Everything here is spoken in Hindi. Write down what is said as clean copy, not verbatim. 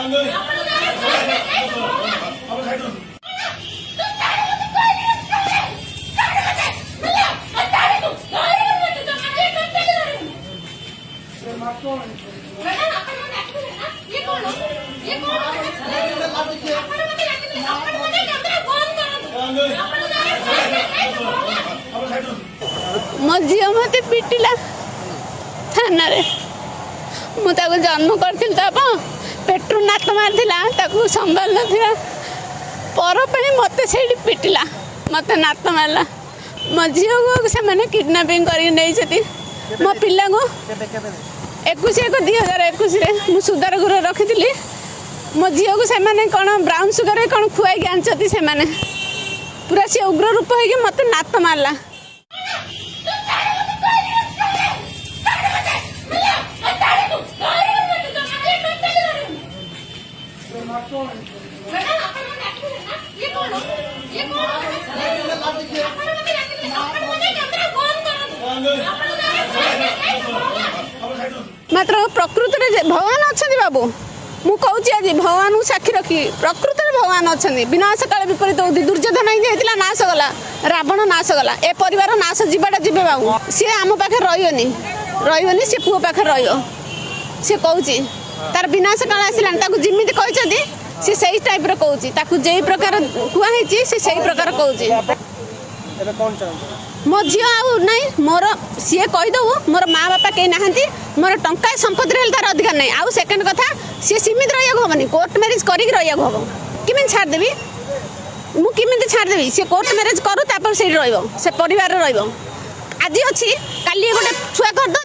मो झी मत पिटिला थाना मुझे जन्म करी पेट्रोल नात मारी संभाल ना पर मत से पिटिला मत नात मारला मो झी को से किडनापिंग कर मो पिला को 21/1/2021 मुझे सुधार गृह रखी मो झी को से कौन ब्राउन सुगर कौन खुआई आनती से पूरा सी उग्र रूप हो मत नात मारला मात्र प्रकृति में भगवान अच्छा बाबू मु कहूँ आज भगवान को साक्षी रखी प्रकृति में भगवान अच्छा विनाश काल विपरीत होती दुर्योधन ही नाश गला रावण नाश गला ए परिवार नाश जीवाटा जीवे बाबू सी आम पाखे रही सी पुओ पाखे सी कहूँ तार विनाश काल आसला जिमी कहते सी सही टाइप कहूँ जे प्रकार कहुई से प्रकार कहूँ मो झी आई मोर सी कहीदेव मोर माँ बापा कहीं ना मोर टंका संपत्ति तार अधिकार नहीं आउ सेकेंड कथा सी सीमित रही कोर्ट मैरिज कर हम किमी छाड़देवी मुझे छाड़देवी सी कोर्ट मैरिज करूँ से परिवार आज अच्छी काली गोटे छुआ कर